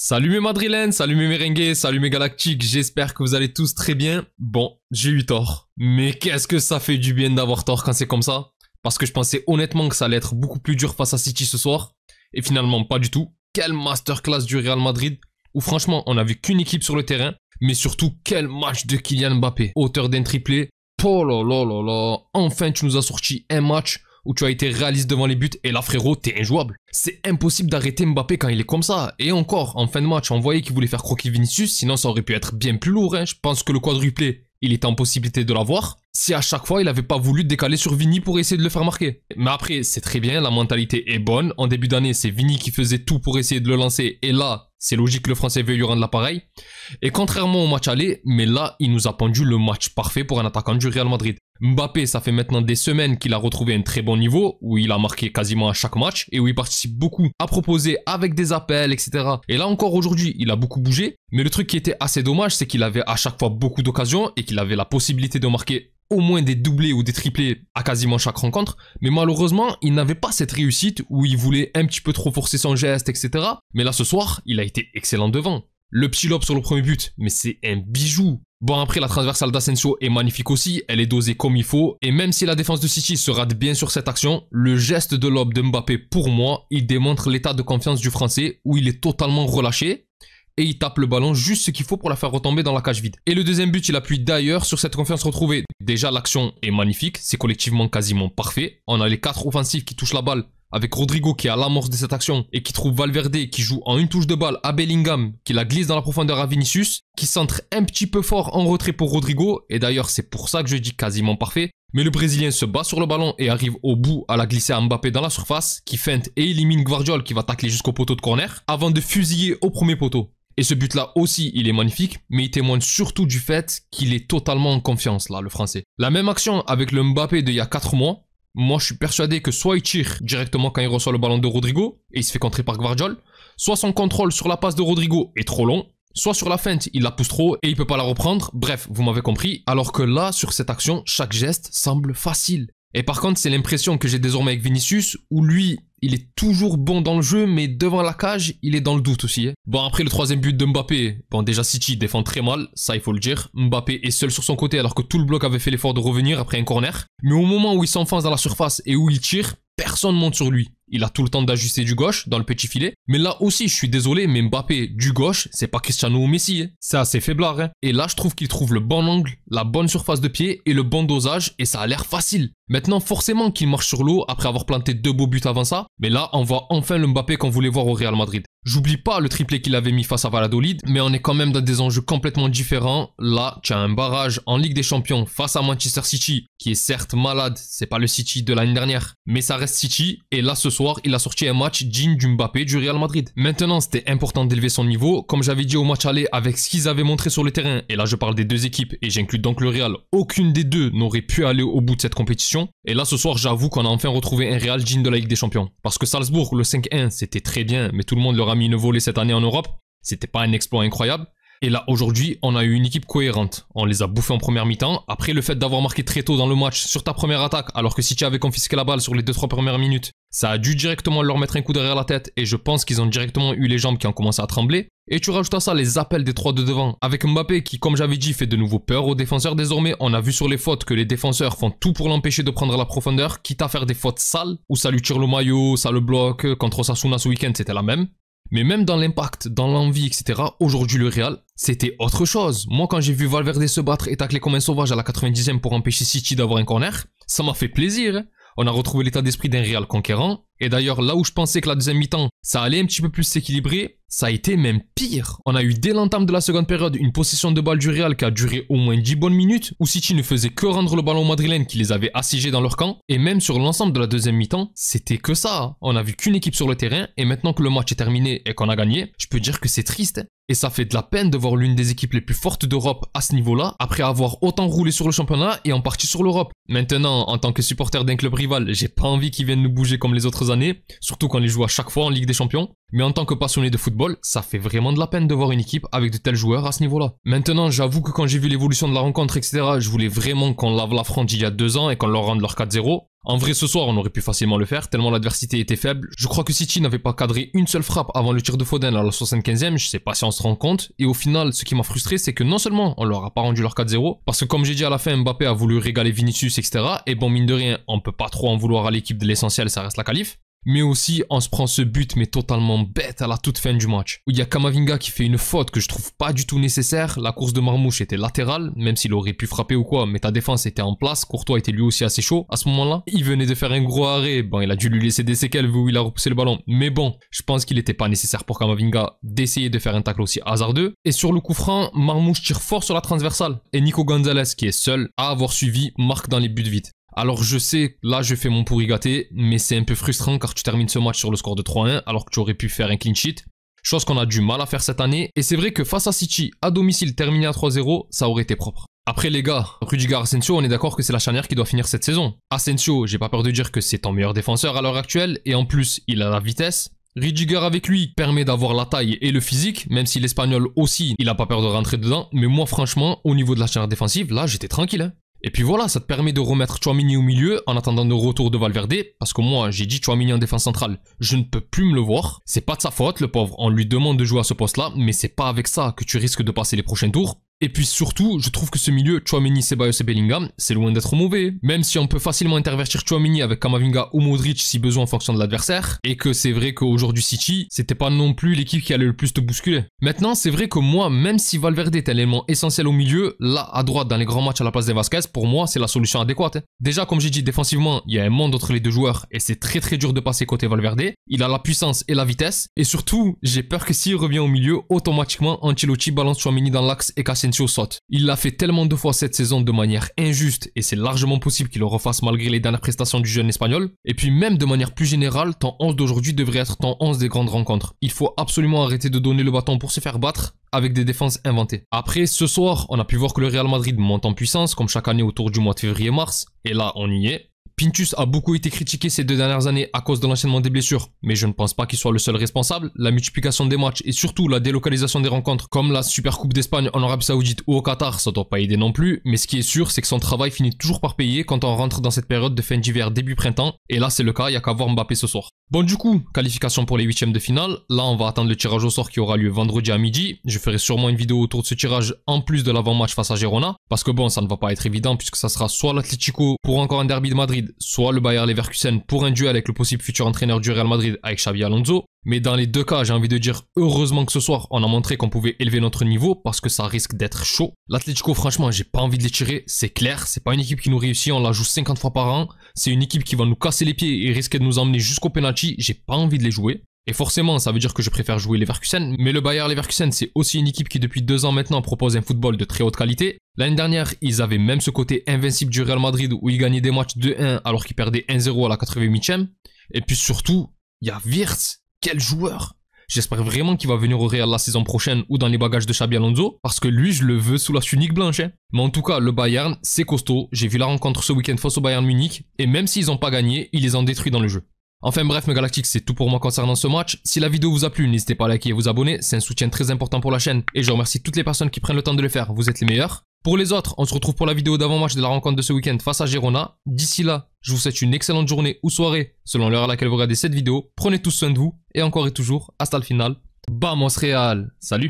Salut mes madrilènes, salut mes merengues, salut mes galactiques, j'espère que vous allez tous très bien. Bon, j'ai eu tort. Mais qu'est-ce que ça fait du bien d'avoir tort quand c'est comme ça? Parce que je pensais honnêtement que ça allait être beaucoup plus dur face à City ce soir. Et finalement, pas du tout. Quelle masterclass du Real Madrid. Où franchement, on n'a vu qu'une équipe sur le terrain. Mais surtout, quel match de Kylian Mbappé. Auteur d'un triplé. Oh là là là là. Enfin, tu nous as sorti un match où tu as été réaliste devant les buts et là frérot t'es injouable. C'est impossible d'arrêter Mbappé quand il est comme ça. Et encore, en fin de match, on voyait qu'il voulait faire croquer Vinicius, sinon ça aurait pu être bien plus lourd. Je pense que le quadruplé, il était en possibilité de l'avoir, si à chaque fois il avait pas voulu décaler sur Vini pour essayer de le faire marquer. Mais après, c'est très bien, la mentalité est bonne. En début d'année, c'est Vini qui faisait tout pour essayer de le lancer, et là, c'est logique que le Français veuille lui rendre l'appareil. Et contrairement au match aller, mais là, il nous a pendu le match parfait pour un attaquant du Real Madrid. Mbappé, ça fait maintenant des semaines qu'il a retrouvé un très bon niveau, où il a marqué quasiment à chaque match, et où il participe beaucoup à proposer avec des appels, etc. Et là encore aujourd'hui, il a beaucoup bougé, mais le truc qui était assez dommage, c'est qu'il avait à chaque fois beaucoup d'occasions, et qu'il avait la possibilité de marquer au moins des doublés ou des triplés à quasiment chaque rencontre, mais malheureusement, il n'avait pas cette réussite où il voulait un petit peu trop forcer son geste, etc. Mais là, ce soir, il a été excellent devant. Le petit lob sur le premier but, mais c'est un bijou. Bon, après, la transversale d'Asensio est magnifique aussi, elle est dosée comme il faut, et même si la défense de City se rate bien sur cette action, le geste de lob de Mbappé, pour moi, il démontre l'état de confiance du Français, où il est totalement relâché, et il tape le ballon juste ce qu'il faut pour la faire retomber dans la cage vide. Et le deuxième but, il appuie d'ailleurs sur cette confiance retrouvée. Déjà, l'action est magnifique, c'est collectivement quasiment parfait. On a les 4 offensifs qui touchent la balle, avec Rodrigo qui est à l'amorce de cette action, et qui trouve Valverde qui joue en une touche de balle à Bellingham, qui la glisse dans la profondeur à Vinicius, qui centre un petit peu fort en retrait pour Rodrigo, et d'ailleurs c'est pour ça que je dis quasiment parfait. Mais le Brésilien se bat sur le ballon et arrive au bout à la glisser à Mbappé dans la surface, qui feinte et élimine Gvardiol qui va tacler jusqu'au poteau de corner, avant de fusiller au premier poteau. Et ce but-là aussi, il est magnifique, mais il témoigne surtout du fait qu'il est totalement en confiance, là, le Français. La même action avec le Mbappé d'il y a 4 mois, moi je suis persuadé que soit il tire directement quand il reçoit le ballon de Rodrigo, et il se fait contrer par Gvardiol, soit son contrôle sur la passe de Rodrigo est trop long, soit sur la feinte, il la pousse trop et il peut pas la reprendre, bref, vous m'avez compris, alors que là, sur cette action, chaque geste semble facile. Et par contre, c'est l'impression que j'ai désormais avec Vinicius, où lui, il est toujours bon dans le jeu, mais devant la cage, il est dans le doute aussi. Bon, après le troisième but de Mbappé, bon déjà City défend très mal, ça il faut le dire. Mbappé est seul sur son côté alors que tout le bloc avait fait l'effort de revenir après un corner. Mais au moment où il s'enfonce dans la surface et où il tire, personne monte sur lui. Il a tout le temps d'ajuster du gauche dans le petit filet. Mais là aussi, je suis désolé, mais Mbappé du gauche, c'est pas Cristiano ou Messi. C'est assez faiblard. Et là, je trouve qu'il trouve le bon angle, la bonne surface de pied et le bon dosage. Et ça a l'air facile. Maintenant, forcément qu'il marche sur l'eau après avoir planté 2 beaux buts avant ça. Mais là, on voit enfin le Mbappé qu'on voulait voir au Real Madrid. J'oublie pas le triplé qu'il avait mis face à Valladolid, mais on est quand même dans des enjeux complètement différents. Là, tu as un barrage en Ligue des Champions face à Manchester City, qui est certes malade, c'est pas le City de l'année dernière, mais ça reste City, et là ce soir, il a sorti un match digne du Mbappé du Real Madrid. Maintenant, c'était important d'élever son niveau, comme j'avais dit au match aller avec ce qu'ils avaient montré sur le terrain, et là je parle des deux équipes, et j'inclus donc le Real, aucune des deux n'aurait pu aller au bout de cette compétition, et là ce soir, j'avoue qu'on a enfin retrouvé un Real digne de la Ligue des Champions. Parce que Salzbourg, le 5-1, c'était très bien, mais tout le monde leur a mis une volée cette année en Europe, c'était pas un exploit incroyable. Et là, aujourd'hui, on a eu une équipe cohérente. On les a bouffés en première mi-temps. Après, le fait d'avoir marqué très tôt dans le match sur ta première attaque, alors que City avait confisqué la balle sur les 2-3 premières minutes, ça a dû directement leur mettre un coup derrière la tête et je pense qu'ils ont directement eu les jambes qui ont commencé à trembler. Et tu rajoutes à ça les appels des 3 de devant, avec Mbappé qui, comme j'avais dit, fait de nouveau peur aux défenseurs désormais. On a vu sur les fautes que les défenseurs font tout pour l'empêcher de prendre la profondeur, quitte à faire des fautes sales, où ça lui tire le maillot, ça le bloque. Contre Osasuna ce week-end, c'était la même. Mais même dans l'impact, dans l'envie, etc., aujourd'hui le Real, c'était autre chose. Moi, quand j'ai vu Valverde se battre et tacler comme un sauvage à la 90e pour empêcher City d'avoir un corner, ça m'a fait plaisir. On a retrouvé l'état d'esprit d'un Real conquérant. Et d'ailleurs, là où je pensais que la deuxième mi-temps, ça allait un petit peu plus s'équilibrer, ça a été même pire. On a eu dès l'entame de la seconde période une possession de balle du Real qui a duré au moins 10 bonnes minutes, où City ne faisait que rendre le ballon aux Madrilènes qui les avaient assiégés dans leur camp. Et même sur l'ensemble de la deuxième mi-temps, c'était que ça. On a vu qu'une équipe sur le terrain, et maintenant que le match est terminé et qu'on a gagné, je peux dire que c'est triste. Et ça fait de la peine de voir l'une des équipes les plus fortes d'Europe à ce niveau-là, après avoir autant roulé sur le championnat et en partie sur l'Europe. Maintenant, en tant que supporter d'un club rival, j'ai pas envie qu'ils viennent nous bouger comme les autres années, surtout quand on les joue à chaque fois en Ligue des Champions. Mais en tant que passionné de football, football, ça fait vraiment de la peine de voir une équipe avec de tels joueurs à ce niveau-là. Maintenant, j'avoue que quand j'ai vu l'évolution de la rencontre, etc., je voulais vraiment qu'on lave la France il y a 2 ans et qu'on leur rende leur 4-0. En vrai, ce soir, on aurait pu facilement le faire, tellement l'adversité était faible. Je crois que City n'avait pas cadré une seule frappe avant le tir de Foden à la 75e, je sais pas si on se rend compte. Et au final, ce qui m'a frustré, c'est que non seulement on leur a pas rendu leur 4-0, parce que comme j'ai dit à la fin, Mbappé a voulu régaler Vinicius, etc. Et bon, mine de rien, on peut pas trop en vouloir à l'équipe de l'essentiel, ça reste la qualif. Mais aussi, on se prend ce but, mais totalement bête à la toute fin du match. Où il y a Camavinga qui fait une faute que je trouve pas du tout nécessaire. La course de Marmoush était latérale, même s'il aurait pu frapper ou quoi, mais ta défense était en place. Courtois était lui aussi assez chaud à ce moment-là. Il venait de faire un gros arrêt. Bon, il a dû lui laisser des séquelles vu où il a repoussé le ballon. Mais bon, je pense qu'il était pas nécessaire pour Camavinga d'essayer de faire un tacle aussi hasardeux. Et sur le coup franc, Marmoush tire fort sur la transversale. Et Nico Gonzalez, qui est seul à avoir suivi, marque dans les buts vite. Alors je sais, là je fais mon pourri gâté, mais c'est un peu frustrant car tu termines ce match sur le score de 3-1 alors que tu aurais pu faire un clean sheet. Chose qu'on a du mal à faire cette année, et c'est vrai que face à City, à domicile terminé à 3-0, ça aurait été propre. Après les gars, Rudiger Asensio, on est d'accord que c'est la charnière qui doit finir cette saison. Asensio, j'ai pas peur de dire que c'est ton meilleur défenseur à l'heure actuelle, et en plus il a la vitesse. Rudiger avec lui permet d'avoir la taille et le physique, même si l'Espagnol aussi, il a pas peur de rentrer dedans, mais moi franchement, au niveau de la charnière défensive, là j'étais tranquille. Hein. Et puis voilà, ça te permet de remettre Tchouaméni au milieu en attendant le retour de Valverde, parce que moi j'ai dit Tchouaméni en défense centrale, je ne peux plus me le voir. C'est pas de sa faute, le pauvre, on lui demande de jouer à ce poste-là, mais c'est pas avec ça que tu risques de passer les prochains tours. Et puis surtout, je trouve que ce milieu, Tchouaméni, Ceballos et Bellingham, c'est loin d'être mauvais. Même si on peut facilement intervertir Tchouaméni avec Camavinga ou Modric si besoin en fonction de l'adversaire. Et que c'est vrai qu'aujourd'hui City, c'était pas non plus l'équipe qui allait le plus te bousculer. Maintenant, c'est vrai que moi, même si Valverde est un élément essentiel au milieu, là, à droite, dans les grands matchs à la place des Vasquez, pour moi, c'est la solution adéquate. Hein. Déjà, comme j'ai dit, défensivement, il y a un monde entre les deux joueurs et c'est très très dur de passer côté Valverde. Il a la puissance et la vitesse. Et surtout, j'ai peur que s'il revient au milieu, automatiquement, Ancelotti balance Tchouaméni dans l'axe et qu'Asensio saute. Il l'a fait tellement de fois cette saison de manière injuste et c'est largement possible qu'il le refasse malgré les dernières prestations du jeune espagnol. Et puis même de manière plus générale, ton 11 d'aujourd'hui devrait être ton 11 des grandes rencontres. Il faut absolument arrêter de donner le bâton pour se faire battre avec des défenses inventées. Après, ce soir, on a pu voir que le Real Madrid monte en puissance comme chaque année autour du mois de février-mars. Et là, on y est. Pintus a beaucoup été critiqué ces 2 dernières années à cause de l'enchaînement des blessures, mais je ne pense pas qu'il soit le seul responsable. La multiplication des matchs et surtout la délocalisation des rencontres, comme la Super Coupe d'Espagne en Arabie Saoudite ou au Qatar, ça doit pas aider non plus, mais ce qui est sûr, c'est que son travail finit toujours par payer quand on rentre dans cette période de fin d'hiver début printemps, et là c'est le cas, il y a qu'à voir Mbappé ce soir. Bon du coup, qualification pour les 8e de finale, là on va attendre le tirage au sort qui aura lieu vendredi à midi, je ferai sûrement une vidéo autour de ce tirage en plus de l'avant-match face à Girona, parce que bon ça ne va pas être évident puisque ça sera soit l'Atlético pour encore un derby de Madrid, soit le Bayer Leverkusen pour un duel avec le possible futur entraîneur du Real Madrid avec Xabi Alonso. Mais dans les deux cas, j'ai envie de dire heureusement que ce soir, on a montré qu'on pouvait élever notre niveau parce que ça risque d'être chaud. L'Atlético, franchement, j'ai pas envie de les tirer, c'est clair. C'est pas une équipe qui nous réussit, on la joue 50 fois par an. C'est une équipe qui va nous casser les pieds et risquer de nous emmener jusqu'au penalty. J'ai pas envie de les jouer. Et forcément, ça veut dire que je préfère jouer Leverkusen, mais le Bayer Leverkusen, c'est aussi une équipe qui depuis 2 ans maintenant propose un football de très haute qualité. L'année dernière, ils avaient même ce côté invincible du Real Madrid où ils gagnaient des matchs 2-1 alors qu'ils perdaient 1-0 à la 88e. Et puis surtout, il y a Wirtz, quel joueur! J'espère vraiment qu'il va venir au Real la saison prochaine ou dans les bagages de Xabi Alonso, parce que lui, je le veux sous la tunique blanche. Hein. Mais en tout cas, le Bayern, c'est costaud. J'ai vu la rencontre ce week-end face au Bayern Munich, et même s'ils n'ont pas gagné, ils les ont détruits dans le jeu. Enfin bref mes galactiques, c'est tout pour moi concernant ce match. Si la vidéo vous a plu, n'hésitez pas à liker et vous abonner, c'est un soutien très important pour la chaîne et je remercie toutes les personnes qui prennent le temps de le faire, vous êtes les meilleurs. Pour les autres, on se retrouve pour la vidéo d'avant-match de la rencontre de ce week-end face à Girona. D'ici là, je vous souhaite une excellente journée ou soirée selon l'heure à laquelle vous regardez cette vidéo. Prenez tous soin de vous et encore et toujours, hasta le final. Vamos Real, salut!